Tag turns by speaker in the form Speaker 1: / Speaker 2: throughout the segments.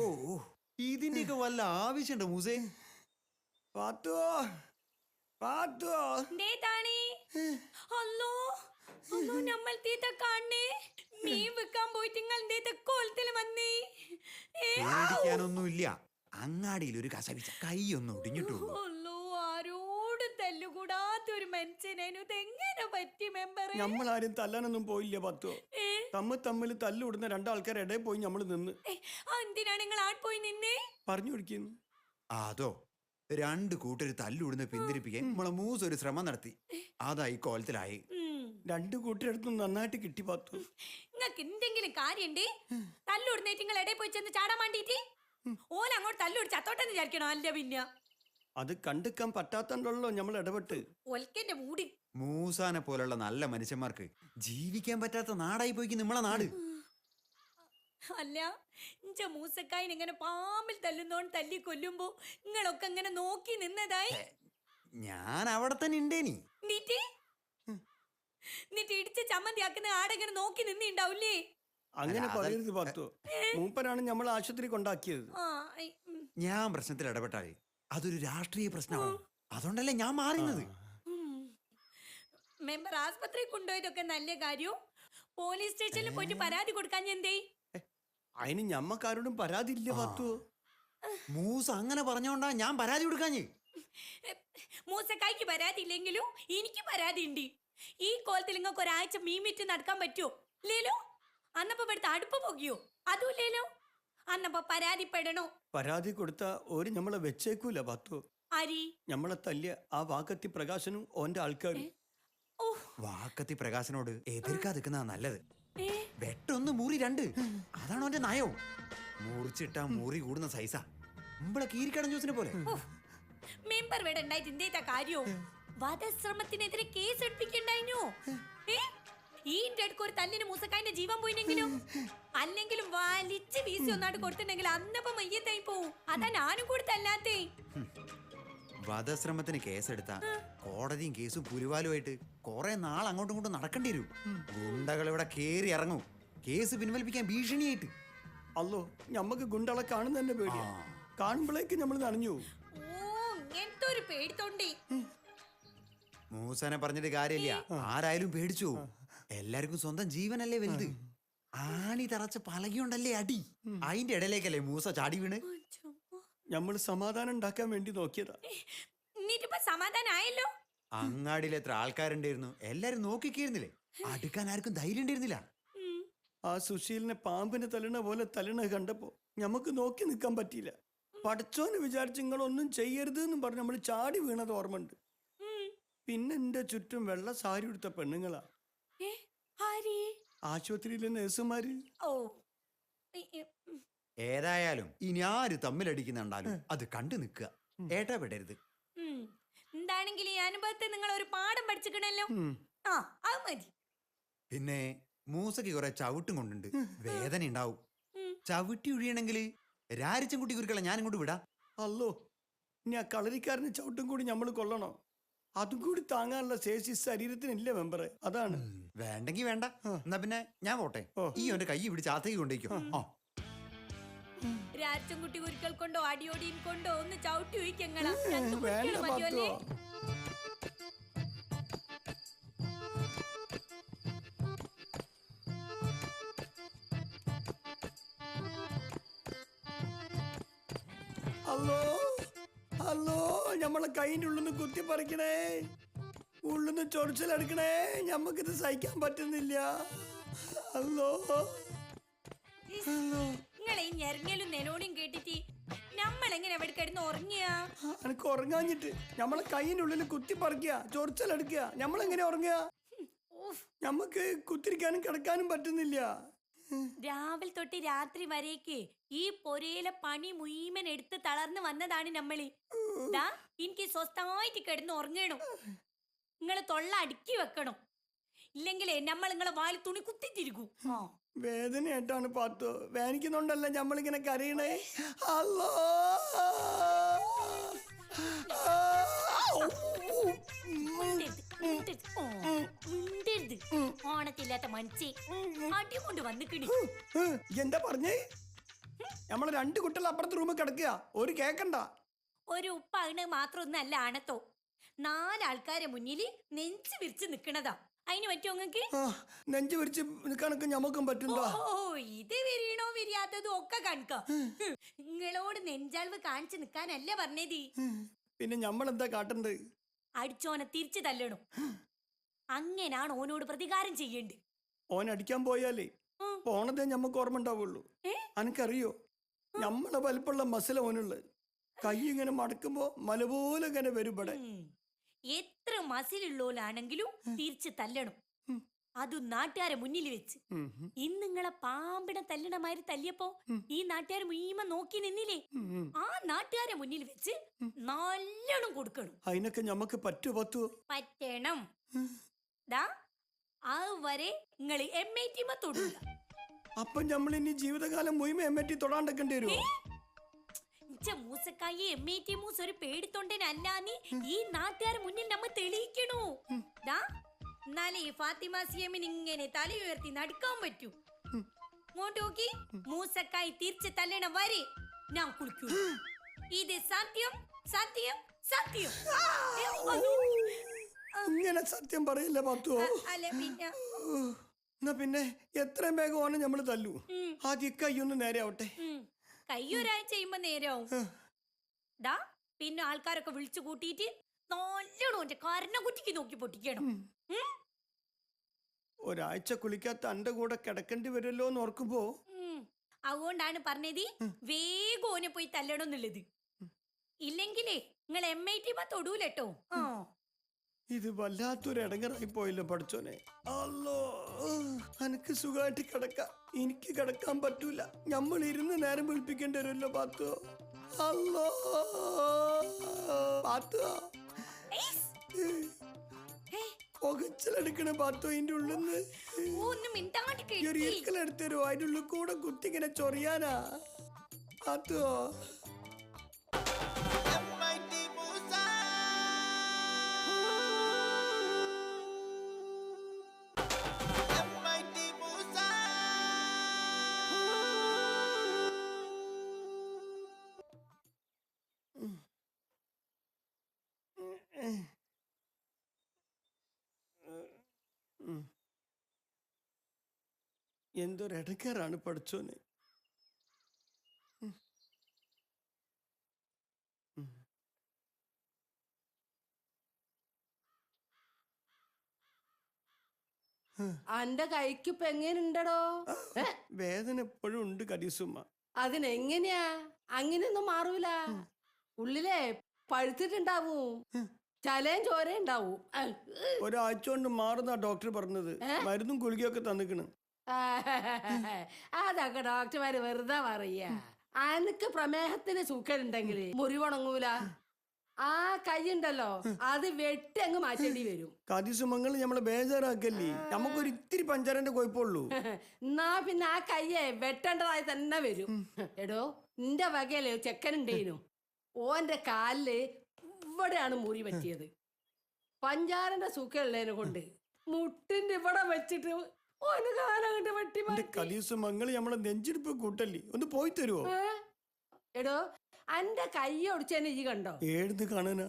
Speaker 1: ഓ ഇതിന്റെയൊക്കെ വല്ല ആവശ്യമുണ്ടോ മൂസേ? പാത്തുവോ പാത്തുവോ പേടിക്കാനൊന്നുമില്ല. അങ്ങാടിയിൽ ഒരു കസവിച്ച കൈയൊന്നും ഒടിഞ്ഞിട്ടുള്ളൂ.
Speaker 2: ആരോട് തല്ലുകൂടാത്തൊരു മനുഷ്യനു ഇതെങ്ങനെ പറ്റി മെമ്പർ?
Speaker 3: നമ്മളാരും തല്ലാനൊന്നും പോയില്ല പത്തോ. തമ്മിൽ തല്ലുവിടുന്ന രണ്ടാൾക്കാർ ഇടയിൽ പോയി നമ്മൾ നിന്ന്.
Speaker 2: എന്തിനാണ് നിങ്ങൾ ആട് പോയി നിന്നേ?
Speaker 3: പറഞ്ഞു കൊടുക്കുന്നു.
Speaker 1: അതോ രണ്ടു കൂട്ടര് തല്ലുവിടുന്ന പിന്തിരിപ്പിക്കാൻ നമ്മളെ മൂസ് ഒരു ശ്രമം നടത്തി. അതായി കോലത്തിലായി.
Speaker 3: രണ്ടു കൂട്ടരെടുത്തും നന്നായിട്ട് കിട്ടി പത്തു.
Speaker 2: നിങ്ങൾക്ക് എന്തെങ്കിലും കാര്യണ്ടേ? തല്ലുവിടുന്നേറ്റ് നിങ്ങൾ ഇടയിൽ പോയി ചെന്ന് ചാടാൻ വേണ്ടിട്ട് ഓല അങ്ങോട്ട് തല്ലുപിടിച്ച് അത്തോട്ടെന്ന് വിചാരിക്കണോ? അല്ല പിന്നെ
Speaker 3: അത് കണ്ടെക്കാൻ പറ്റാത്തല്ലോ നമ്മൾ ഇടപെട്ട്.
Speaker 2: ഒൽക്കന്റെ മൂടി
Speaker 1: മൂസാനെ പോലുള്ള നല്ല മനുഷ്യന്മാർക്ക് ജീവിക്കാൻ പറ്റാത്ത നാടായി പോയിക്ക് നമ്മളെ നാട്.
Speaker 2: അല്ല ഇഞ്ച മൂസക്കായി ഇങ്ങനെ പാമ്പിൽ തല്ലുന്നോണ്ട് തല്ലി കൊല്ലുമ്പോ നിങ്ങളൊക്കെ ഇങ്ങനെ നോക്കി നിന്നതായി.
Speaker 1: ഞാൻ അവിടെ തന്നെ ഉണ്ടേനി.
Speaker 2: എന്നിട്ട് ഇടിച്ച് ചമ്മന്തിയാക്കുന്ന ആടെങ്ങനെ നോക്കി നിന്നിണ്ടാവൂലേ?
Speaker 3: അങ്ങനെ പറയരുത് പത്തു. മൂപ്പനാണ് നമ്മൾ ആശുപത്രി കൊണ്ടാക്കിയത്.
Speaker 1: ഞാൻ പ്രശ്നത്തിൽ ഇടപെട്ടാലേ അതൊരു രാഷ്ട്രീയ പ്രശ്നമാണ്. അതുകൊണ്ടല്ലേ ഞാൻ മാറുന്നത്.
Speaker 2: മെമ്പർ ആസ്പത്രി കൊണ്ടുപോയതൊക്കെ നല്ല കാര്യവും പോലീസ് സ്റ്റേഷനിൽ പോയിട്ട് പരാതി കൊടുക്കാൻ എന്തേ?
Speaker 3: അതിന് ഞമ്മക്കാരോടും പരാതി ഇല്ല പത്തു.
Speaker 1: മൂസ അങ്ങനെ പറഞ്ഞോണ്ടാ ഞാൻ പരാതി കൊടുക്കാഞ്ഞ്.
Speaker 2: മൂസക്കായ്ക്ക് പരാതി ഇല്ലെങ്കിലും എനിക്ക് പരാതി ഉണ്ട്. ഈ കോലത്തിൽ നിങ്ങൾക്ക് ഒരാഴ്ച മീമിറ്റ് നടക്കാൻ പറ്റുമോ? ഇല്ലേലോ? അന്നപ്പോ ഇവിടുത്തെ അടുപ്പ് പോകിയോ? അതും ഇല്ലേലോ? അന്നപ്പോ പരാതിപ്പെടണോ?
Speaker 3: പരാതി കൊടുത്ത ഒരു നമ്മളെ വെച്ചേക്കൂല പത്തു.
Speaker 2: ആരി
Speaker 3: നമ്മളെ തല്ലിയ ആ വാക്കത്തി പ്രകാശനും ഓന്റെ ആൾക്കാരും.
Speaker 1: വാക്കത്തി പ്രകാശനോട് എതിർക്കാതിരിക്കുന്ന നല്ലത്. വെട്ടൊന്ന് മുറി രണ്ട്, അതാണ് അവന്റെ നയവും. മുറിച്ചിട്ടാ മുറി കൂടുന്ന സൈസാ. മുമ്പളെ കീരിക്കടൻ ജ്യൂസിനെ പോലെ.
Speaker 2: മെമ്പർ ഇവിടെ ഉണ്ടായിട്ട് എന്തേതാ കാര്യവും? വധശ്രമത്തിനെതിരെ കേസ് എടുപ്പിക്കണ്ടായിനോ? ഈ അടുക്ക് ഒരു തല്ലിന് മൂസക്കായന്റെ ജീവൻ പോയിനെങ്കിലും അല്ലെങ്കിലും വലിച്ച് വീസി ഒന്നാട് കൊടുത്തിട്ടുണ്ടെങ്കിൽ അന്നപ്പോ മയ്യത്തായി പോവും. അതാ ഞാനും കൂടി തല്ലാത്തേ.
Speaker 1: വധശ്രമത്തിന് കേസെടുത്ത കോടതിയും കേസും പുലിവാലുമായിട്ട് കൊറേ നാൾ അങ്ങോട്ടും ഇങ്ങോട്ടും നടക്കേണ്ടി വരും. ഗുണ്ടകൾ ഇവിടെ കേറി ഇറങ്ങും, കേസ് പിൻവലിപ്പിക്കാൻ ഭീഷണിയായിട്ട്.
Speaker 3: അല്ലോ ഞമ്മക്ക് ഗുണ്ടകളെ കാണുന്ന തന്നെ പേടിയാ. കാണുമ്പോഴേക്ക് നമ്മൾ നനഞ്ഞു.
Speaker 2: ഒരു പേടിത്തോണ്ടേ
Speaker 1: മൂസനെ പറഞ്ഞിട്ട് കാര്യമില്ല. ആരായാലും പേടിച്ചു. എല്ലാവർക്കും സ്വന്തം ജീവനല്ലേ വലുത്. ആണി തറച്ച പലകിയുണ്ടല്ലേ അടി. അതിന്റെ ഇടയിലേക്കല്ലേ മൂസ ചാടി വീണ്.
Speaker 3: നമ്മൾ സമാധാനം ഉണ്ടാക്കാൻ വേണ്ടി നോക്കിയതാ.
Speaker 2: സമാധാനായല്ലോ.
Speaker 1: അങ്ങാടിയിൽ എത്ര ആൾക്കാരുണ്ടായിരുന്നു, എല്ലാരും നോക്കിക്കേരുന്നില്ലേ. അടുക്കാൻ ആർക്കും ധൈര്യം ഉണ്ടായിരുന്നില്ല.
Speaker 3: ആ സുശീലിനെ പാമ്പിനെ തല്ലണ പോലെ തല്ലണ കണ്ടപ്പോ ഞമ്മക്ക് നോക്കി നിൽക്കാൻ പറ്റിയില്ല. പഠിച്ചോന്ന് വിചാരിച്ച് നിങ്ങളൊന്നും ചെയ്യരുത് എന്നും പറഞ്ഞ് നമ്മൾ ചാടി വീണത് ഓർമ്മയുണ്ട്. പിന്നെ എന്റെ ചുറ്റും വെള്ള സാരി എടുത്ത പെണ്ണുങ്ങളാ. ആശുപത്രിയിലെ നഴ്സുമാര്.
Speaker 1: ഏതായാലും ഇനി ആര് തമ്മിലടിക്കുന്നുണ്ടാലും അത് കണ്ടു നിൽക്കുക, ഏട്ടാ പെടരുത്.
Speaker 2: എന്താണെങ്കിലും ഈ അനുഭവത്തെ നിങ്ങൾ ഒരു പാഠം പഠിച്ചിട്ടുണ്ടല്ലോ. അത് മതി.
Speaker 1: പിന്നെ മൂസക്ക് കുറെ ചവിട്ടും കൊണ്ടുണ്ട്, വേദന ഉണ്ടാവും. ചവിട്ടി ഒഴിയണമെങ്കിൽ രാരിച്ചൻകുട്ടി കുരുക്കളെ ഞാൻ ഇങ്ങോട്ട് വിടാം.
Speaker 3: അല്ലോ ഇനി ആ കളരിക്കാരന് ചവിട്ടും കൂടി നമ്മൾ കൊള്ളണോ? അതും കൂടി താങ്ങാനുള്ള ശേഷി ശരീരത്തിനില്ല മെമ്പറെ. അതാണ്.
Speaker 1: വേണ്ടെങ്കി വേണ്ട. എന്നാ പിന്നെ ഞാൻ പോട്ടെ. ഈ അവന്റെ കൈ പിടിച്ച് ആത്തേക്ക് കൊണ്ടേക്കോ.
Speaker 2: രാച്ചൻകുട്ടി കുരുക്കൾ കൊണ്ടോ അടിയോടിയും കൊണ്ടോ ഒന്ന് ചവിട്ടി ഒഴിക്കങ്ങളാ.
Speaker 3: അല്ലോ അല്ലോ നമ്മളെ കൈൻ്റെ ഉള്ളിന്ന് കുത്തി പറിക്കണേ, ഉള്ളിന്ന് ചൊറിച്ചിലെടുക്കണേ. ഞമ്മക്കിത് സഹിക്കാൻ പറ്റുന്നില്ല. അല്ലോ
Speaker 2: നിങ്ങളെ ഈ ഞെരങ്ങലും നെലോണിയും കേട്ടിട്ട് നമ്മളെങ്ങനെ എവിടെ കിടന്ന് ഉറങ്ങിയാ?
Speaker 3: എനിക്ക് ഉറങ്ങാഞ്ഞിട്ട് നമ്മളെ കൈയിൻ്റെ ഉള്ളിൽ കുത്തി പറിക്കുക, ചൊറിച്ചിലെടുക്കുക. നമ്മളെങ്ങനെ ഉറങ്ങുക? ഞമ്മക്ക് കുത്തിരിക്കാനും കിടക്കാനും പറ്റുന്നില്ല.
Speaker 2: രാവിലെ തൊട്ട് രാത്രി വരേക്ക് ഈ പൊരയിലെ പണി മുഴുവൻ എടുത്ത് തളർന്ന് വന്നതാണ് നമ്മള്. ദാ എനിക്ക് സ്വസ്ഥമായിട്ട് കിടന്ന് ഉറങ്ങണം. നിങ്ങള് തൊള്ള അടുക്കി വെക്കണം, ഇല്ലെങ്കിലേ നമ്മൾ നിങ്ങളെ വാല് തുണി കുത്തിത്തിരിക്കും.
Speaker 3: വേദനയായിട്ടാണ് പാത്തു, വേദനിക്കുന്നുണ്ടല്ല ഞമ്മളിങ്ങനെ കരയണേ. അല്ലോ
Speaker 2: ഓണത്തില്ലാത്ത മനസ്സേ അടി കൊണ്ട് വന്നിക്കണി.
Speaker 3: എന്താ പറഞ്ഞേ? നമ്മളെ 2 കുട്ടികൾ അപ്പുറത്തെ റൂമിൽ കിടക്കുക, ഒരു കേക്കണ്ട.
Speaker 2: ഒരു ഉപ്പാണ് മാത്രമൊന്നല്ല ആണത്തോ, 4 ആൾക്കാരെ മുന്നില് നെഞ്ച് വിരിച്ച് നിക്കണതാ. അതിന് പറ്റുമോ നിങ്ങക്ക്?
Speaker 3: നെഞ്ച് വിരിച്ച് നിൽക്കാനൊക്കെ ഞമ്മക്കും പറ്റുണ്ടോ?
Speaker 2: ഓ, ഇത് വിരിയണോ വിരിയാത്തതും ഒക്കെ കാണിക്കാം. നിങ്ങളോട് നെഞ്ചാൾവ് കാണിച്ചു നിക്കാനല്ല പറഞ്ഞത്.
Speaker 3: പിന്നെ ഞമ്മളെന്താ കാട്ടണ്ട്?
Speaker 2: അടിച്ചോനെ തിരിച്ചു തല്ലണം. അങ്ങനാണ് ഓനോട് പ്രതികാരം ചെയ്യേണ്ടത്.
Speaker 3: ഓൻ അടിക്കാൻ പോയാലേ പോണതേ ഞമ്മക്ക് ഓർമ്മ ഉണ്ടാവുള്ളൂ. അനക്കറിയോ, ഞമ്മളെ വലിപ്പുള്ള മസില ഓനുള്ളത്. കൈ ഇങ്ങനെ മടക്കുമ്പോ മല പോലെ ഇങ്ങനെ വരും ഇവിടെ.
Speaker 2: എത്ര മസിലുള്ളോലാണെങ്കിലും തിരിച്ചു തല്ലണം, അതും നാട്ടുകാരെ മുന്നിൽ വെച്ച്. ഇന്ന് നിങ്ങളെ പാമ്പിനെ തല്ലണമാതിരി തല്ലിയപ്പോ ഈ നാട്ടുകാർ മുഴുവൻ നോക്കി നിന്നില്ലേ? ആ നാട്ടുകാരെ മുന്നിൽ വെച്ച് നല്ലോണം കൊടുക്കണം.
Speaker 3: അതിനൊക്കെ ഞമ്മക്ക് പറ്റുമോ?
Speaker 2: പറ്റണം. അതുവരെ നിങ്ങൾ MIT തൊടൂല.
Speaker 3: അപ്പൊ നമ്മൾ ഇനി ജീവിതകാലം മുഴുവൻ MIT തൊടാണ്ടക്കേണ്ടി വരുമോ?
Speaker 2: മൂസക്കായി MIT മൂസ് ഒരു പേടിത്തൊണ്ടനല്ലാന്ന് ഈ നാട്ടുകാർ മുന്നിൽ നമ്മ തെളിയിക്കണോ? എന്നാലേ ഫാത്തിമ സിയമിന് ഇങ്ങനെ തല ഉയർത്തി നടക്കാൻ പറ്റൂ. ഇങ്ങോട്ട് നോക്കി, മൂസക്കായി തിരിച്ച് തല്ലണ വരെ ഞാൻ കുളിക്കൂ. ഇത് സത്യം, സത്യം, സത്യം.
Speaker 3: ഇങ്ങനെ സത്യം പറയില്ല പത്തോ. എന്നാ പിന്നെ എത്രയും വേഗം ഓനെ നമ്മള് തല്ലു. ആദ്യം കയ്യൊന്ന് നേരെ ആവട്ടെ.
Speaker 2: കയ്യൊരാഴ്ച ചെയ്യുമ്പോ നേരാവും. പിന്നെ ആൾക്കാരൊക്കെ വിളിച്ചു കൂട്ടിയിട്ട് നല്ലോണം കരണ കുറ്റിക്ക് നോക്കി പൊട്ടിക്കണം.
Speaker 3: ഒരാഴ്ച കുളിക്കാത്ത അന്റെ കൂടെ കിടക്കേണ്ടി വരുമല്ലോ എന്ന് ഓർക്കുമ്പോ
Speaker 2: അതുകൊണ്ടാണ് പറഞ്ഞത് വേഗം ഓനെ പോയി തല്ലണം എന്നുള്ളത്. ഇല്ലെങ്കിലേ നിങ്ങൾ MIT തൊടൂലട്ടോ.
Speaker 3: ഇത് വല്ലാത്തൊരു ഇടങ്ങറായി പോയല്ലോ പഠിച്ചോനെ. അല്ലോ, എനിക്ക് സുഖമായിട്ട് കിടക്കാം. എനിക്ക് കിടക്കാൻ പറ്റൂല. നമ്മൾ ഇരുന്ന് നേരം വിളിപ്പിക്കേണ്ടി വരുമല്ലോ പാത്തോ. അല്ലോ പാത്തോ, പുകച്ചിലെടുക്കണ പാത്തോ. ഇതിന്റെ ഉള്ളിന്ന് ഒരു ഇക്കലെടുത്തരോ, അതിന്റെ ഉള്ളിൽ കൂടെ കുത്തിങ്ങനെ ചൊറിയാനാ പാത്തോ. എന്തൊരിടക്കാരാണ് പഠിച്ചോനെ.
Speaker 4: അന്റെ കൈക്ക് ഇപ്പൊ എങ്ങനെയുണ്ടോ?
Speaker 3: വേദന എപ്പോഴും ഉണ്ട് കരീസുമ്മ.
Speaker 4: അതിനെങ്ങനെയാ? അങ്ങനെയൊന്നും മാറൂല. ഉള്ളിലെ പഴുത്തിട്ടുണ്ടാവും, ചലയും ചോരയും ഉണ്ടാവും.
Speaker 3: ഒരാഴ്ച കൊണ്ട് മാറുന്ന ഡോക്ടർ പറഞ്ഞത്. മരുന്നും ഗുളികയൊക്കെ തന്നിക്കണ്.
Speaker 4: അതൊക്കെ ഡോക്ടർമാര് വെറുതെ പറയാ. അനക്ക് പ്രമേഹത്തിന് സൂക്കരുണ്ടെങ്കിൽ മുറിവുണങ്ങൂല. ആ കൈയുണ്ടല്ലോ, അത് വെട്ടി അങ്ങ് മാറ്റേണ്ടി വരും.
Speaker 3: കതിസുമങ്ങൾ നമ്മളെ ബേജാറാക്കല്ലേ. നമുക്കൊരു ഇത്തിരി പഞ്ചാരന്റെ കുഴപ്പമുള്ളൂ.
Speaker 4: എന്നാ പിന്നെ ആ കയ്യെ വെട്ടേണ്ടതായി തന്നെ വരും. എടോ, നിന്റെ വകയില് ചെക്കനുണ്ടേനു. ഓന്റെ കാലില് ഇവിടെയാണ് മുറി പറ്റിയത്. പഞ്ചാരന്റെ സൂക്കുള്ളതിനെ കൊണ്ട് മുട്ടിന്റെ ഇവിടെ വെച്ചിട്ട് ഓന് കാലങ്ങട്ട് വെട്ടി മാറ്റി.
Speaker 3: കതിസുമങ്ങൾ നമ്മളെ നെഞ്ചിടിപ്പ് കൂട്ടല്ലേ, ഒന്ന് പോയി തരുവോ?
Speaker 4: എടോ, അന്റെ കൈ ഒടിച്ചെന്നെ ഈ കണ്ടോ?
Speaker 3: ഏടുന്ന് കാണാനാ?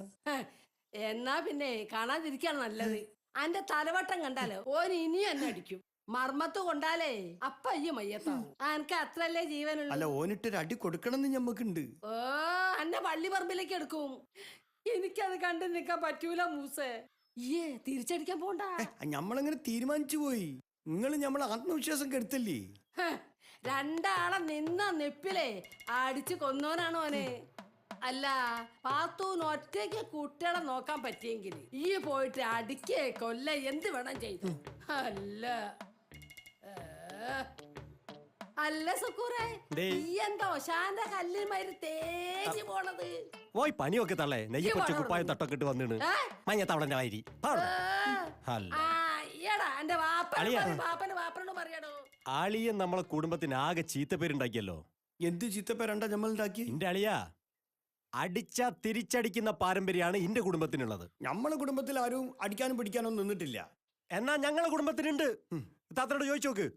Speaker 4: എന്നാ പിന്നെ കാണാതിരിക്കാണ് നല്ലത്. അന്റെ തലവട്ടം കണ്ടാലോ ഓന് ഇനിയും എന്നെ അടിക്കും. മർമ്മത്ത് കൊണ്ടാലേ അപ്പ അയ്യ മയ്യത്താവും. അനക്ക് അത്രല്ലേ ജീവനുള്ളൂ.
Speaker 3: അല്ല, ഓനിട്ടൊരു അടി കൊടുക്കണമെന്ന് ഞമ്മക്കുണ്ട്.
Speaker 4: ഓ, അന്നെ പള്ളിപ്പറമ്പിലേക്ക് എടുക്കും. എനിക്കത് കണ്ടു നിൽക്കാൻ പറ്റൂല മൂസേ. ഏ തിരിച്ചടിക്കാൻ പോണ്ട.
Speaker 3: ഞമ്മളങ്ങനെ തീരുമാനിച്ചു പോയി. നിങ്ങൾ ഞമ്മളെ ആത്മവിശ്വാസം കെടുത്തല്ലേ.
Speaker 4: രണ്ടാളെ നിന്ന നെപ്പിലേ അടിച്ചു കൊന്നോനാണ് ഓനെ. അല്ല പാത്തൂന്ന് ഒറ്റയ്ക്ക് കുട്ടികളെ നോക്കാൻ പറ്റിയെങ്കിൽ ഈ പോയിട്ട് അടിക്കേ കൊല്ല എന്ത് വേണം ചെയ്തു. അല്ല അല്ല സുക്കൂറെ, ഈ എന്താ ശാന്ത കല്ലിന്മാര് തേച്ച് പോണത്?
Speaker 5: പോയി പണിയൊക്കെ തള്ളേ നെയ്യ് കൊച്ചു കുപ്പായം തട്ടൊക്കെ ഇട്ട് വന്നിണ് മഞ്ഞത്തവളന്റെ വാരി
Speaker 4: എന്റെ വാപ്പന്റെ വാപ്പനോട് പറയണോ?
Speaker 5: ആളിയൻ നമ്മളെ കുടുംബത്തിന് ആകെ ചീത്തപ്പേരുണ്ടാക്കിയല്ലോ.
Speaker 3: എന്ത് ചീത്തപ്പേരണ്ട നമ്മൾ ഉണ്ടാക്കി?
Speaker 5: എന്റെ അളിയാ, അടിച്ച തിരിച്ചടിക്കുന്ന പാരമ്പര്യമാണ് എന്റെ കുടുംബത്തിനുള്ളത്.
Speaker 3: നമ്മളെ കുടുംബത്തിൽ ആരും അടിക്കാനും പിടിക്കാനും നിന്നിട്ടില്ല.
Speaker 5: എന്നാ ഞങ്ങളെ കുടുംബത്തിനുണ്ട്. താത്തനോട് ചോദിച്ചു നോക്ക്.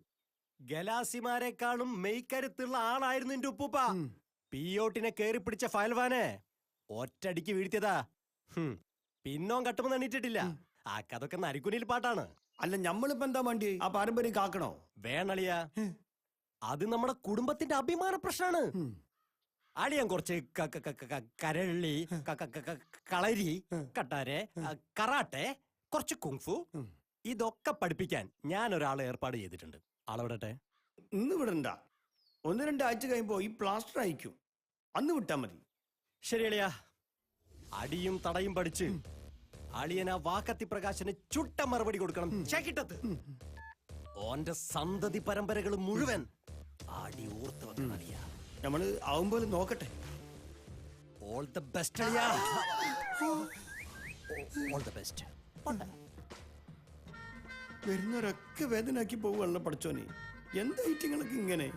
Speaker 5: ഗലാസിമാരെക്കാളും മെയ്ക്കരുത്തുള്ള ആളായിരുന്നു എന്റെ ഉപ്പൂപ്പ. പിയോട്ടിനെ കേറി പിടിച്ച ഫയൽവാനെ ഒറ്റടിക്ക് വീഴ്ത്തിയതാ. പിന്നോൻ കട്ടുമെന്ന് എണ്ണീറ്റിട്ടില്ല. ആ കഥൊക്കെ നരിക്കുനിൽ പാട്ടാണ്.
Speaker 3: അല്ല നമ്മളിപ്പോ എന്താ വേണ്ടി? ആ പാരമ്പര്യം കാക്കണോ?
Speaker 5: വേണളിയ, അത് നമ്മുടെ കുടുംബത്തിന്റെ അഭിമാന പ്രശ്നമാണ്. അളിയൻ കുറച്ച് കരള്ളി, കളരി, കട്ടാരെ, കറാട്ടെ, കുറച്ച് കുങ്ഫു ഇതൊക്കെ പഠിപ്പിക്കാൻ ഞാൻ ഒരാളെ ഏർപ്പാട് ചെയ്തിട്ടുണ്ട്. ആളവിടട്ടെ.
Speaker 3: ഇന്ന് വിടണ്ട, 1-2 ആഴ്ച കഴിയുമ്പോ ഈ പ്ലാസ്റ്റർ അയക്കും, അന്ന് വിട്ടാ മതി.
Speaker 5: ശരി അളിയ, അടിയും തടയും പഠിച്ച് അളിയന വാക്കത്തി പ്രകാശന് ചുട്ട മറുപടി കൊടുക്കണം. ചേക്കിട്ടത്ത് ഓന്റെ സന്തതി പരമ്പരകൾ മുഴുവൻ അടി ഓർത്ത് വെക്കണം അളിയ.
Speaker 3: നമ്മള് ആവുമ്പോൾ നോക്കട്ടെ.
Speaker 5: ഓൾ ദ ബെസ്റ്റ് അളിയ, ഓൾ ദ ബെസ്റ്റ്.
Speaker 3: വരുന്നവരൊക്കെ വേദനാക്കി പോവുകയാണല്ലോ പഠിച്ചോനെ. എന്താ ഐറ്റങ്ങളൊക്കെ ഇങ്ങനെ?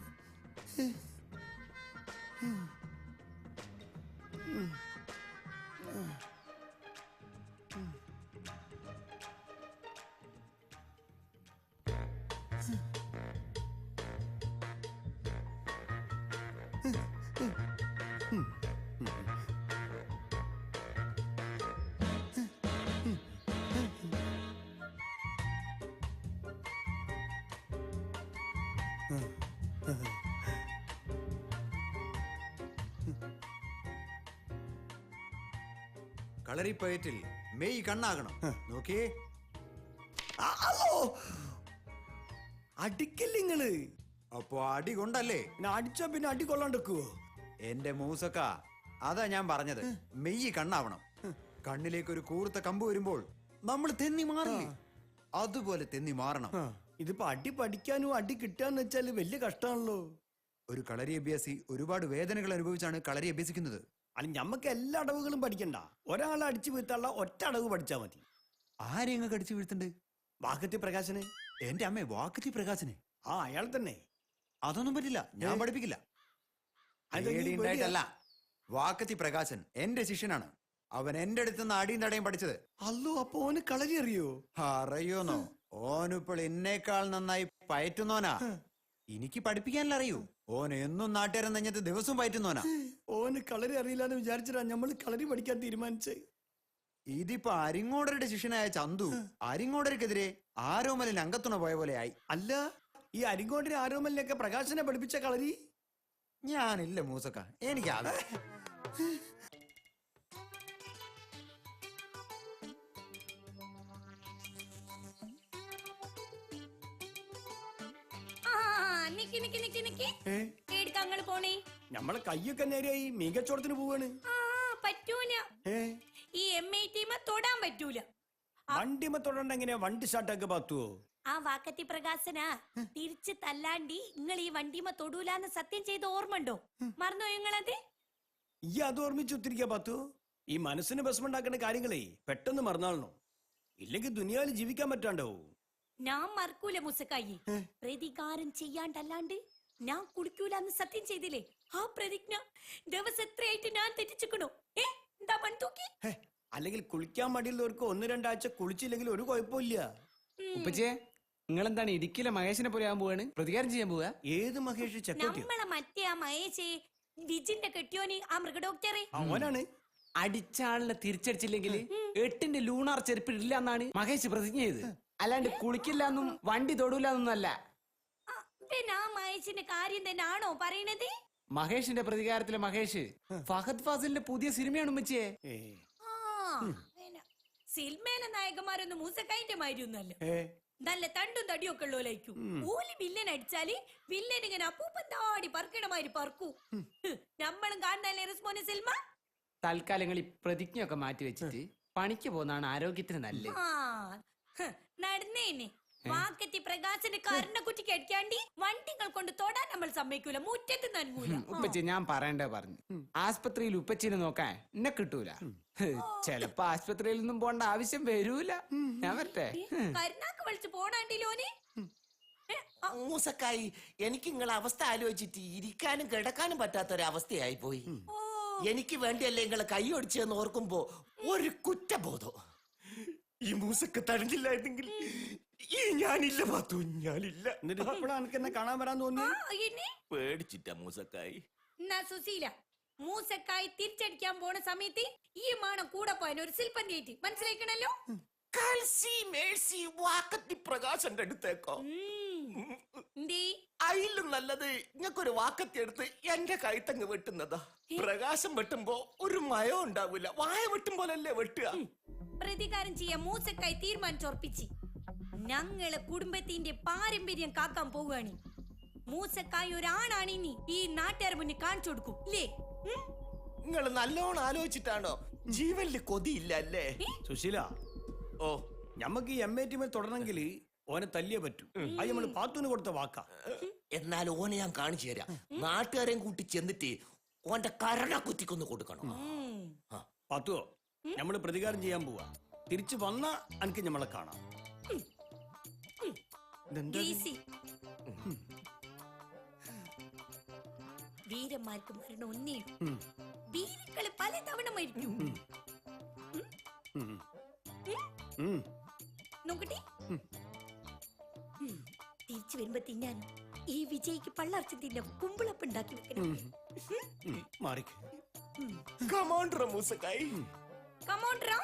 Speaker 1: കളരിപ്പയറ്റിൽ മെയ് കണ്ണാകണം. നോക്കിയേ,
Speaker 3: അടിക്കല്ലിങ്ങള്.
Speaker 1: അപ്പൊ അടി കൊണ്ടല്ലേ?
Speaker 3: അടിച്ചാ പിന്നെ അടി കൊള്ളാണ്ടിക്കുവോ?
Speaker 1: എന്റെ മൂസക്ക, അതാ ഞാൻ പറഞ്ഞത്. മെയ്യ് കണ്ണാവണം. കണ്ണിലേക്ക് ഒരു കൂർത്ത കമ്പ് വരുമ്പോൾ നമ്മൾ തെന്നി മാറില്ലേ, അതുപോലെ തെന്നി മാറണം.
Speaker 3: ഇതിപ്പോ അടി പഠിക്കാനും അടി കിട്ടാന്ന് വെച്ചാല് വലിയ കഷ്ടമാണല്ലോ.
Speaker 1: ഒരു കളരി അഭ്യാസി ഒരുപാട് വേദനകൾ അനുഭവിച്ചാണ് കളരി അഭ്യസിക്കുന്നത്.
Speaker 3: അല്ല, ഞമ്മക്ക് എല്ലാ അടവുകളും പഠിക്കണ്ട. ഒരാളെ അടിച്ചു വീഴ്ത്താനുള്ള ഒറ്റ അടവ് പഠിച്ചാ മതി.
Speaker 1: ആരെങ്ങ കടിച്ചു വീഴ്ത്തുണ്ട്?
Speaker 3: വാക്കത്തി പ്രകാശന്.
Speaker 1: എന്റെ അമ്മേ, വാക്കത്തി പ്രകാശന്?
Speaker 3: ആ, അയാൾ തന്നെ.
Speaker 1: അതൊന്നും പറ്റില്ല, ഞാൻ പഠിപ്പിക്കില്ല. പേടിയുണ്ടായിട്ടല്ല, വാക്കത്തി പ്രകാശൻ എന്റെ ശിഷ്യനാണ്. അവൻ എന്റെ അടുത്തുനിന്ന് അടിയും തടയും പഠിച്ചത്.
Speaker 3: അല്ലോ, അപ്പൊ ഓന് കളരി അറിയോ?
Speaker 1: അറിയോന്നോ? ഓനിപ്പോൾ എന്നേക്കാൾ നന്നായി പയറ്റുന്നോനാ. എനിക്ക് പഠിപ്പിക്കാനല്ല അറിയൂ. ഓൻ എന്നും നാട്ടുകാരൻ നെഞ്ഞത്ത് ദിവസവും പയറ്റുന്നോനാ.
Speaker 3: ഓന് കളരി അറിയില്ലാന്ന് വിചാരിച്ചിട്ടാ നമ്മള് കളരി പഠിക്കാൻ തീരുമാനിച്ചേ.
Speaker 1: ഇതിപ്പോ അരിങ്ങോടരുടെ ശിഷ്യനായ ചന്തു അരിങ്ങോടർക്കെതിരെ ആരോമലിന് അങ്കത്തുണ പോയ പോലെ ആയി.
Speaker 3: അല്ല, ഈ അരിങ്കോട്ടിനെ ആരോമലിനൊക്കെ പ്രകാശനെ പഠിപ്പിച്ച കളരി
Speaker 1: ഞാനില്ല മൂസക്ക, എനിക്കാതെ.
Speaker 2: പോണേ,
Speaker 3: നമ്മളെ കയ്യൊക്കെ നേരെയായി മികച്ചോടത്തിന് പോവാണ്.
Speaker 2: പറ്റൂല. ഈ MIT തൊടാൻ പറ്റൂല.
Speaker 3: വണ്ടിമ തൊടണ്ട. എങ്ങനെയാ വണ്ടി സ്റ്റാർട്ടാക്കി പാത്തുവോ?
Speaker 2: ആ വാക്കത്തി പ്രകാശനാ തിരിച്ച് തല്ലാണ്ടി നിങ്ങൾ ഈ വണ്ടിമ തൊടൂലാന്ന് സത്യം ചെയ്ത് ഓർമ്മണ്ടോ? മറന്നോ നിങ്ങളത്?
Speaker 3: ഈ അത് ഓർമ്മിച്ച് ഒത്തിരിക്കാ പാത്തു. ഈ മനസ്സിന് വിഷമുണ്ടാക്കുന്ന കാര്യങ്ങളെ പെട്ടെന്ന് മറന്നാളണോ, ഇല്ലെങ്കിൽ ദുനിയാവിൽ ജീവിക്കാൻ പറ്റാണ്ടോ?
Speaker 2: ഞാൻ മറക്കൂല മുസക്കായി. പ്രതികാരം ചെയ്യാണ്ടല്ലാണ്ട് ഞാൻ കുടിക്കൂലെന്ന് സത്യം ചെയ്തില്ലേ? ആ പ്രതിജ്ഞ ദിവസം എത്രയായിട്ട് ഞാൻ തെറ്റിച്ചിക്കണോ? എന്താ മൺതൂക്കി?
Speaker 3: അല്ലെങ്കിൽ കുളിക്കാൻ മടിയുള്ളവർക്ക് 1-2 ആഴ്ച കുളിച്ചില്ലെങ്കിൽ ഒരു കുഴപ്പമില്ല.
Speaker 6: ഉപ്പച്ചേ, നിങ്ങളെന്താണ് ഇടുക്കിയിലെ മഹേഷിനെ പോലെ ആകാൻ പോവാണ്? പ്രതികാരം ചെയ്യാൻ പോവാ?
Speaker 3: ഏത് മഹേഷ്? ചെക്കോട്ടിയോ?
Speaker 2: നമ്മളെ മറ്റേ ആ മഹേഷ് വിജിന്റെ കെട്ടിയോനി, ആ മൃഗഡോക്ടറെ.
Speaker 3: അവനാണ്.
Speaker 6: അടിച്ച ആളിനെ തിരിച്ചടിച്ചില്ലെങ്കിൽ 8ന്റെ ലൂണാർ ചെരുപ്പിടില്ല എന്നാണ് മഹേഷ് പ്രതിജ്ഞ ചെയ്ത്. അല്ലാണ്ട് കുളിക്കില്ല എന്നും വണ്ടി തൊടൂല എന്നൊന്നും അല്ല.
Speaker 2: പിന്നെ ആ മഹേഷിന്റെ കാര്യം തന്നെ ആണോ പറയണത്?
Speaker 6: മഹേഷിന്റെ പ്രതികാരത്തിലെ മഹേഷ് ഫഹദ് ഫാസിലിന്റെ പുതിയ സിനിമയാണ് ഉമ്മച്ചിയെ.
Speaker 2: സിനിമയിലെ നായകന്മാരൊന്നും മൂസക്കായിന്റെ മാതിരിയൊന്നുമല്ല. നല്ല തണ്ടും തടിയും ഒക്കെ ഉള്ളോലായിരിക്കും. ഓലി വില്ലൻ അടിച്ചാല് വില്ലൻ ഇങ്ങനെ അപ്പൂപ്പൻ താടി പറക്കണമാതിരി പറക്കൂ. നമ്മളും കാണുന്നല്ലേ റിസ്മോന് സിനിമ?
Speaker 6: തൽക്കാലങ്ങൾ ഈ പ്രതിജ്ഞയൊക്കെ മാറ്റി വെച്ചിട്ട് പണിക്ക് പോകുന്നതാണ് ആരോഗ്യത്തിന് നല്ലത്.
Speaker 2: ആ നടന്നേനെ വാക്കത്തി പ്രകാശന്റെ കരുണ കുറ്റി കടിക്കാണ്ടി വണ്ടികൾ കൊണ്ട് തൊടാൻ നമ്മൾ സമ്മതിക്കൂല, മുറ്റത്ത് നനങ്ങൂല.
Speaker 6: ഉപ്പച്ചി ഞാൻ പറയണ്ടേ പറഞ്ഞു. ആസ്പത്രിയിൽ ഉപ്പച്ചിനെ നോക്കാൻ എന്നെ കിട്ടൂല. ചെലപ്പോ ആസ്പത്രിയിൽ നിന്നും പോണ്ട ആവശ്യം വരൂല. ഞാൻ വരട്ടെ.
Speaker 2: കരുണാക്ക് വിളിച്ച് പോണാണ്ടിലോനെ.
Speaker 7: മൂസക്കായി എനിക്ക് നിങ്ങളെ അവസ്ഥ ആലോചിച്ചിട്ട് ഇരിക്കാനും കിടക്കാനും പറ്റാത്തൊരവസ്ഥയായി പോയി. എനിക്ക് വേണ്ടിയല്ലേ നിങ്ങളെ കൈ ഒടിച്ചെന്ന് ഓർക്കുമ്പോ ഒരു കുറ്റബോധം. ഈ മൂസക്ക് തടഞ്ഞില്ലായിരുന്നെങ്കിൽ ഈ ഞാനില്ല പാത്തു, ഞാനില്ല.
Speaker 3: എന്നിട്ട് ഇപ്പോഴാണ് എനിക്ക് എന്നെ കാണാൻ വരാൻ തോന്നി.
Speaker 7: പേടിച്ചിട്ടാ മൂസക്കായി.
Speaker 2: എന്നാ സുശീല, മൂസക്കായി തിരിച്ചടിക്കാൻ പോണ സമയത്ത് ഈ മാണം കൂടെ പോയാൻ ഒരു ശില്പന്തിയായിട്ട് മനസ്സിലാക്കണല്ലോ.
Speaker 7: കൽസി മേഴ്സി വാക്കത്തി പ്രകാശന്റെ അടുത്തേക്കോ? അയിലും നല്ലത് ഇങ്ങക്കൊരു വാക്കത്തി എടുത്ത് എന്റെ കൈത്തങ്ങ് വെട്ടുന്നതാ. പ്രകാശം വെട്ടുമ്പോ ഒരു മയം ഉണ്ടാവൂല, വായ വെട്ടും പോലല്ലേ വെട്ടുക.
Speaker 2: പ്രതികാരം ചെയ്യാൻ മൂസക്കായി തീരുമാനിച്ചുറപ്പിച്ച് ഞങ്ങളെ കുടുംബത്തിന്റെ പാരമ്പര്യം കാക്കാൻ പോവുകയാണ്. മൂസക്കായി ഒരാണാണ് ഇനി ഈ നാട്ടുകാർ മുന്നിൽ കാണിച്ചു കൊടുക്കും ഇല്ലേ?
Speaker 7: നിങ്ങൾ നല്ലോണം ആലോചിച്ചിട്ടാണോ? ജീവനില് കൊതിയില്ല അല്ലേ?
Speaker 3: സുശീല,
Speaker 7: ഓ
Speaker 3: ഞമ്മക്ക് ഈ MAT തുടരണമെങ്കിൽ ഓനെ തല്ലിയേ പറ്റൂ. അത് നമ്മള് പാത്തുന് കൊടുത്ത വാക്കാ.
Speaker 7: എന്നാൽ ഓനെ ഞാൻ കാണിച്ചു തരാം. നാട്ടുകാരെയും കൂട്ടി ചെന്നിട്ട് ഓന്റെ കരണ കുത്തിക്കൊന്ന് കൊടുക്കണം.
Speaker 3: പാത്തുവോ, നമ്മള് പ്രതികാരം ചെയ്യാൻ പോവാ. തിരിച്ചു വന്നാ എനിക്ക് നമ്മളെ കാണാം.
Speaker 2: ഈസി. വീരന്മാർക്ക് മരണം ഒന്നേ, വീരക്കള് പല തവണ മരിക്കും. നോക്കട്ടെ, തിരിച്ചു വരുമ്പോ തിന്നാൻ ഈ വിജയ്ക്ക് പള്ളർച്ച തിന്ന കുമ്പിളപ്പ് ഉണ്ടാക്കി വെക്കണം.
Speaker 3: മാറിക്ക്.
Speaker 7: കമാൻഡർ മൂസക്കായി.
Speaker 2: കമോണ്ടറാ.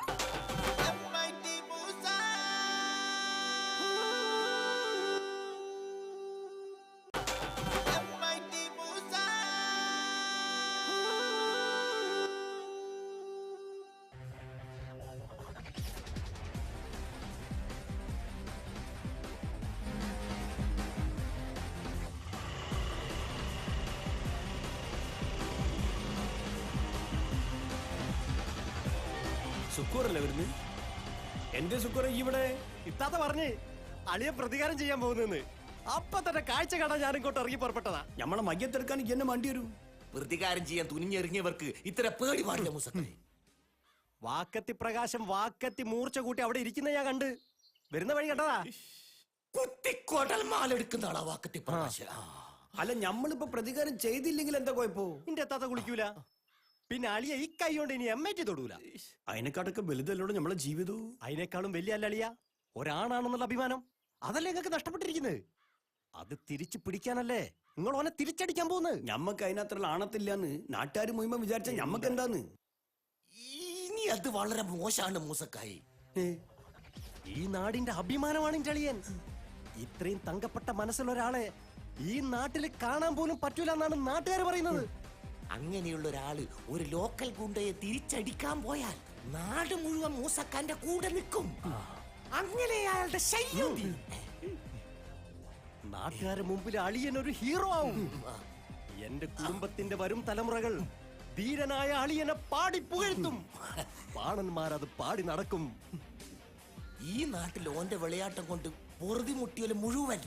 Speaker 3: സുക്കൂറല്ലേ വരുന്നത്? എന്റെ സുക്കൂറ ഇവിടെ.
Speaker 5: ഇത്താത്ത പറഞ്ഞ് അളിയെ പ്രതികാരം ചെയ്യാൻ പോകുന്നെന്ന്. അപ്പൊ തന്നെ കാഴ്ച കാണാൻ ഞാൻ ഇങ്ങോട്ട് ഇറങ്ങി പുറപ്പെട്ടതാ.
Speaker 3: നമ്മളെ മയ്യത്തെടുക്കാൻ എന്നെ മണ്ടി വരൂ.
Speaker 7: പ്രതികാരം ചെയ്യാൻ തുനിഞ്ഞെറിഞ്ഞവർക്ക് ഇത്ര പേടി പാടില്ല മൂസക്കായി.
Speaker 5: വാക്കത്തി പ്രകാശം വാക്കത്തി മൂർച്ച കൂട്ടി അവിടെ ഇരിക്കുന്ന ഞാൻ കണ്ട് വരുന്ന വഴി കണ്ടതാ.
Speaker 7: കുത്തിക്കോട്ടൽ മാലെടുക്കുന്ന ആളാ വാക്കത്തി പ്രകാശ.
Speaker 3: അല്ല, ഞമ്മളിപ്പോ പ്രതികാരം ചെയ്തില്ലെങ്കിൽ എന്താ കുഴപ്പോ?
Speaker 5: നിന്റെ എത്താത്ത കുളിക്കൂല. പിന്നെ അളിയ ഈ കൈ കൊണ്ട് ഇനി MAT തൊടൂല.
Speaker 3: അതിനെക്കാട്ടൊക്കെ വലുതല്ലോട് നമ്മളെ ജീവിതവും.
Speaker 5: അതിനേക്കാളും വലിയ അല്ല അളിയ ഒരാണാണെന്നുള്ള അഭിമാനം. അതല്ലേ നിങ്ങൾക്ക് നഷ്ടപ്പെട്ടിരിക്കുന്നത്. അത് തിരിച്ചു പിടിക്കാനല്ലേ നിങ്ങൾ ഓനെ തിരിച്ചടിക്കാൻ പോകുന്നത്.
Speaker 3: ഞമ്മക്ക് അതിനത്ര ആണത്തില്ലാന്ന് നാട്ടുകാർ മുഴുവൻ വിചാരിച്ച ഞമ്മക്ക് എന്താന്ന്?
Speaker 7: ഇനി അത് വളരെ മോശമാണ് മൂസക്കായി.
Speaker 5: ഈ നാടിന്റെ അഭിമാനമാണ് ഇന്റെ അളിയൻ. ഇത്രയും തങ്കപ്പെട്ട മനസ്സുള്ള ഒരാളെ ഈ നാട്ടിൽ കാണാൻ പോലും പറ്റൂല എന്നാണ് നാട്ടുകാർ പറയുന്നത്.
Speaker 7: അങ്ങനെയുള്ള ഒരാള് ഒരു ലോക്കൽ ഗുണ്ടയെ തിരിച്ചടിക്കാൻ പോയാൽ നാട് മുഴുവൻ മൂസക്കാന്റെ കൂടെ നിൽക്കും. അങ്ങനെ അയാളുടെ ശല്യം തീരും.
Speaker 5: നാട്ടുകാരുടെ മുമ്പിൽ അളിയൻ ഒരു ഹീറോ ആവും. എന്റെ കുടുംബത്തിന്റെ വരും തലമുറകൾ ധീരനായ അളിയനെ പാടി പുകഴ്ത്തും. പാണന്മാരത് പാടി നടക്കും.
Speaker 7: ഈ നാട്ടിൽ ഓന്റെ വിളയാട്ടം കൊണ്ട് പൊറുതി മുട്ടിയല് മുഴുവൻ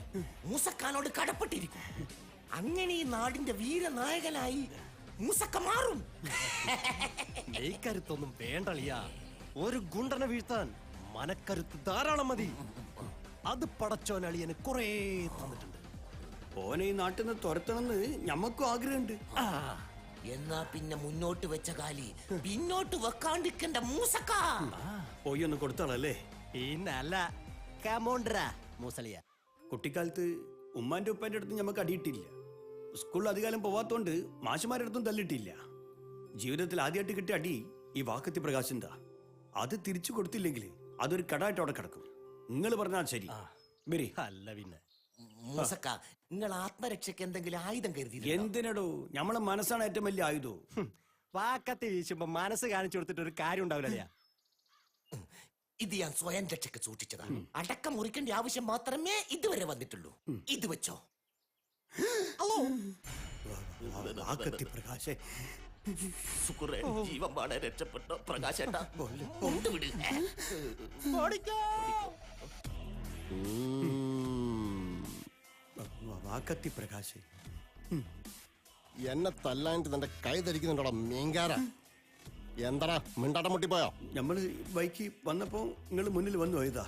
Speaker 7: മൂസക്കാനോട് കടപ്പെട്ടിരിക്കും. അങ്ങനെ ഈ നാടിന്റെ വീരനായകനായി മൂസക്ക മാറും.
Speaker 5: നെയ്ക്കരുത്തൊന്നും വേണ്ടളിയാ. ഒരു ഗുണ്ടനെ വീഴ്ത്താൻ മനക്കരുത്ത് ധാരാളം മതി. അത് പടച്ചോൻ അളിയന് കുറേ തന്നിട്ടുണ്ട്.
Speaker 3: ഓനെ ഈ നാട്ടിൽ നിന്ന് തുരത്തണമെന്ന് ഞമ്മക്കും ആഗ്രഹമുണ്ട്.
Speaker 7: എന്നാ പിന്നെ മുന്നോട്ട് വെച്ച കാലി പിന്നോട്ട് വെക്കാണ്ടിരിക്കണ്ട മൂസക്ക.
Speaker 3: പോയി ഒന്ന് കൊടുത്താളല്ലേ?
Speaker 5: പിന്നല്ല കമോണ്ടറാ മൂസളിയ.
Speaker 3: കുട്ടിക്കാലത്ത് ഉമ്മാന്റെ ഉപ്പാന്റെ അടുത്ത് ഞമ്മക്ക് അടിയിട്ടില്ല. സ്കൂളിൽ അധികാലം പോവാത്തോണ്ട് മാഷുമാരുടെ അടുത്തും തല്ലിട്ടില്ല. ജീവിതത്തിൽ ആദ്യമായിട്ട് കിട്ടിയ അടി ഈ വാക്കത്തി പ്രകാശിന്താ. അത് തിരിച്ചു കൊടുത്തില്ലെങ്കിൽ അതൊരു കടായിട്ട് അവിടെ കിടക്കും. നിങ്ങൾ പറഞ്ഞാൽ ശരി. ബരി
Speaker 5: അല്ല പിന്നെ
Speaker 7: മൂസക്ക, നിങ്ങൾ ആത്മരക്ഷയ്ക്ക് എന്തെങ്കിലും ആയുധം കരുതി?
Speaker 3: എന്തിനടോ? നമ്മളെ മനസ്സാണ് ഏറ്റവും വലിയ ആയുധോ.
Speaker 5: വാക്കത്തി വീശുമ്പോ മനസ്സ് കാണിച്ചു കൊടുത്തിട്ട് ഒരു കാര്യം ഉണ്ടാവില്ല.
Speaker 7: ഇത് ഞാൻ സ്വയം രക്ഷയ്ക്ക് സൂക്ഷിച്ചതാണ്. അടക്കം മുറിക്കേണ്ട ആവശ്യം മാത്രമേ ഇതുവരെ വന്നിട്ടുള്ളൂ. ഇത് വെച്ചോ.
Speaker 3: വാക്കത്തി പ്രകാശേ,
Speaker 7: സുക്കുറേ ജീവൻ പാടെ രക്ഷപ്പെട്ടോ പ്രകാശേട്ടാ കൊണ്ടുവിട്.
Speaker 3: വാക്കത്തി പ്രകാശ്
Speaker 8: എന്നെ തല്ലാണ്ട് നിന്റെ കൈ ധരിക്കുന്നുണ്ടോടാ മീൻകാര. എന്താടാ മിണ്ടാട്ടം മുട്ടിപ്പോയോ?
Speaker 3: നമ്മള് ബൈക്ക് വന്നപ്പോ നിങ്ങൾ മുന്നിൽ വന്നു പോയതാ.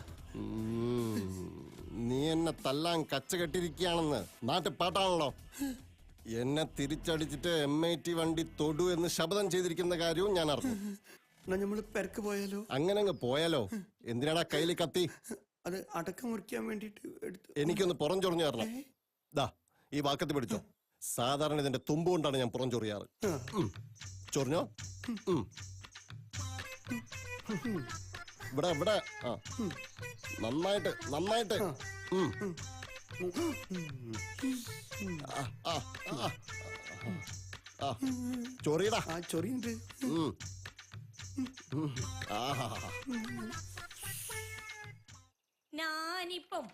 Speaker 8: നീ എന്നെ തല്ലാൻ കച്ച കെട്ടിരിക്കുകയാണെന്ന് നാട്ടിൽ പാട്ടാണല്ലോ. എന്നെ തിരിച്ചടിച്ചിട്ട് MIT വണ്ടി തൊടു എന്ന് ശബ്ദം ചെയ്തിരിക്കുന്ന കാര്യവും ഞാൻ അറിഞ്ഞു.
Speaker 3: എന്നാ നമ്മള് പെരക്ക് പോയാലോ?
Speaker 8: അങ്ങനെ അങ്ങ് പോയാലോ? എന്തിനാടാ കയ്യിൽ കത്തി?
Speaker 3: അത് അടക്കം മുറിക്കാൻ വേണ്ടിട്ട് എടുത്തു.
Speaker 8: എനിക്കൊന്ന് പുറം ചൊറിഞ്ഞു തരണം. ദാ ഈ വാക്കത്തി പിടിച്ചോ. സാധാരണ ഇതിന്റെ തുമ്പ് കൊണ്ടാണ് ഞാൻ പുറം ചൊറിയാറ്. ചൊറിഞ്ഞോ? ഇവിടെ ഇവിടെ ആ നന്നായിട്ട് നന്നായിട്ട്. ചൊറിയടാ.
Speaker 3: ആ ചൊറിയുണ്ട്.
Speaker 8: ആഹാ
Speaker 2: ഞാനിപ്പം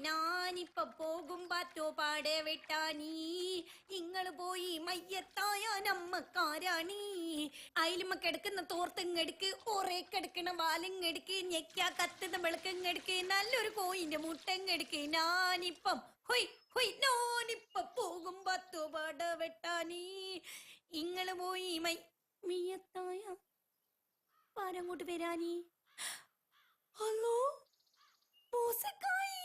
Speaker 2: ഞാനിപ്പം പോകും പാറ്റോ പാടെ വെട്ടാനീ ഇങ്ങള് പോയി മയ്യത്തായ നമ്മക്കാരാണീ അയിലുമ്മ കിടക്കുന്ന തോർത്തങ്ങെടുക്ക് ഒറേ കിടക്കണ വാലങ്ങെടുക്ക് ഞെക്കാ കത്തുന്ന വെളുക്കങ്ങെടുക്ക് നല്ലൊരു കോയിന്റെ മുട്ടങ്ങെടുക്ക് ഞാനിപ്പം ഞാനിപ്പം പോകും പാറ്റോ പാടെ വെട്ടാനീ ഇങ്ങള് പോയി മയ്യത്തായ പാരങ്ങോട്ട് വരാനീ. ഹലോ മൂസക്കായി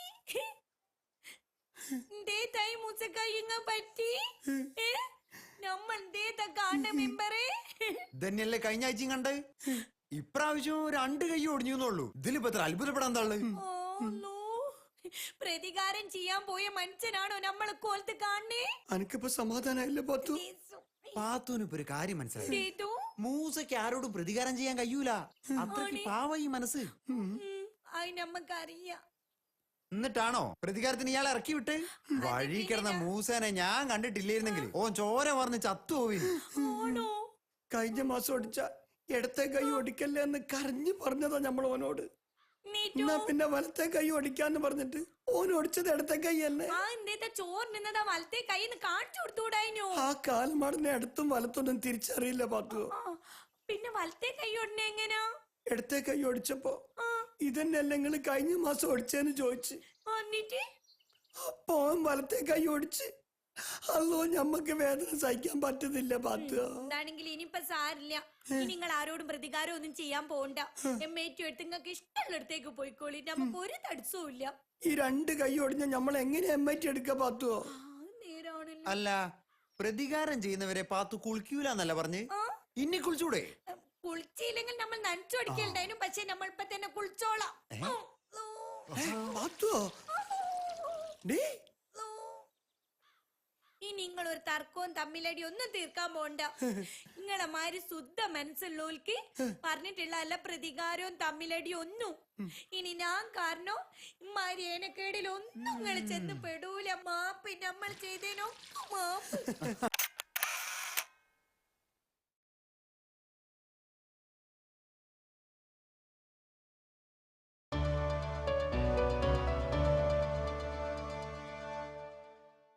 Speaker 2: എന്തേതായി മൂസക്കായി ഇങ്ങ പറ്റി നമ്മ എന്തേതാ കാണ മെമ്പറേ?
Speaker 1: ഇതന്നെയല്ലേ കഴിഞ്ഞ ആഴ്ചയും കണ്ട്. ഇപ്രാവശ്യം 2 കൈ ഒടിഞ്ഞുള്ളൂ. ഇതിലിപ്പോ എത്ര അത്ഭുതപ്പെടാൻ താള്.
Speaker 2: പ്രതികാരം ചെയ്യാൻ പോയ മനുഷ്യനാണോ നമ്മളെ കോലത്ത് കാണേ?
Speaker 3: അനക്കിപ്പോ സമാധാനായില്ലേ പാത്തു?
Speaker 1: പാത്തൂനിപ്പോ ഒരു കാര്യം മനസ്സിലായി. മൂസയ്ക്ക് ആരോടും പ്രതികാരം ചെയ്യാൻ കഴിയൂല. അത്രയ്ക്ക് പാവ ഈ മനസ്സ്.
Speaker 2: അത് നമ്മക്കറിയാം.
Speaker 1: എന്നിട്ടാണോ പ്രതികാരത്തിന് ഇയാളെ ഇറക്കി വിട്ട്? വഴി കിടന്ന മൂസേനെ ഞാൻ കണ്ടിട്ടില്ലായിരുന്നെങ്കിൽ ഓൻ ചോര പറഞ്ഞ് ചത്തുപോയി.
Speaker 3: കഴിഞ്ഞ മാസം ഒടിച്ച ഇടത്തെ കൈ ഒടിക്കല്ലേ എന്ന് കരഞ്ഞു പറഞ്ഞതാ നമ്മൾ ഓനോട്. എന്നാ പിന്നെ വലത്തെ കൈ ഒടിക്കാന്ന് പറഞ്ഞിട്ട് ഓൻ ഒടിച്ചത് ഇടത്തെ കൈ അല്ലേ?
Speaker 2: ചോറ് നിന്നതാ വലത്തെ കൈന്ന് കാണിച്ചു കൊടുത്തുകൂടായിനോ?
Speaker 3: ആ കാൽമാടിനെ അടുത്തും വലത്തൊന്നും തിരിച്ചറിയില്ല പാത്തു.
Speaker 2: പിന്നെ വലത്തെ കൈ ഒടിനെ എങ്ങനാ?
Speaker 3: ഇടത്തെ കൈ ഒടിച്ചപ്പോ ഇതന്നെയല്ല നിങ്ങൾ കഴിഞ്ഞ മാസം ഒടിച്ചെന്ന് ചോദിച്ചു. അപ്പോ വലത്തെ കൈ ഒടിച്ച്. അല്ലോ ഞമ്മക്ക് വേദന സഹിക്കാൻ പറ്റുന്നില്ല പാത്തു.
Speaker 2: എന്താണെങ്കിൽ ഇനിയിപ്പൊ സാരില്ല. നിങ്ങൾ ആരോടും പ്രതികാരം ഒന്നും ചെയ്യാൻ പോണ്ട. MIT എടുത്ത് നിങ്ങൾക്ക് ഇഷ്ടമുള്ളിടത്തേക്ക് പോയിക്കോളി. നമുക്ക് ഒരു തടസ്സവും ഇല്ല.
Speaker 3: ഈ 2 കൈ ഒടിഞ്ഞ നമ്മൾ എങ്ങനെ MIT എടുക്ക പാത്തുവോ?
Speaker 2: നേരാണല്ലോ.
Speaker 1: അല്ല, പ്രതികാരം ചെയ്യുന്നവരെ പാത്തു കുളിക്കൂല എന്നല്ല പറഞ്ഞ്. ഇനി കുളിച്ചൂടെ?
Speaker 2: കുളിച്ചില്ലെങ്കിൽ നമ്മൾ നനച്ചൊടിക്കലുണ്ടായിരുന്നു. പക്ഷെ നമ്മൾ ഇപ്പൊ തന്നെ കുളിച്ചോളാം. ഇനി നിങ്ങൾ ഒരു തർക്കവും തമ്മിലടി ഒന്നും തീർക്കാൻ പോണ്ട. നിങ്ങളെ മാതിരി ശുദ്ധ മനസ്സുള്ളവർക്ക് പറഞ്ഞിട്ടുള്ള അല്ല പ്രതികാരവും തമ്മിലടി ഒന്നും. ഇനി ഞാൻ കാരണം ഇമാരി ഏനക്കേടിൽ ഒന്നും നിങ്ങൾ ചെന്ന് പെടൂല. മാപ്പ് നമ്മൾ ചെയ്തേനോ മാപ്പ്.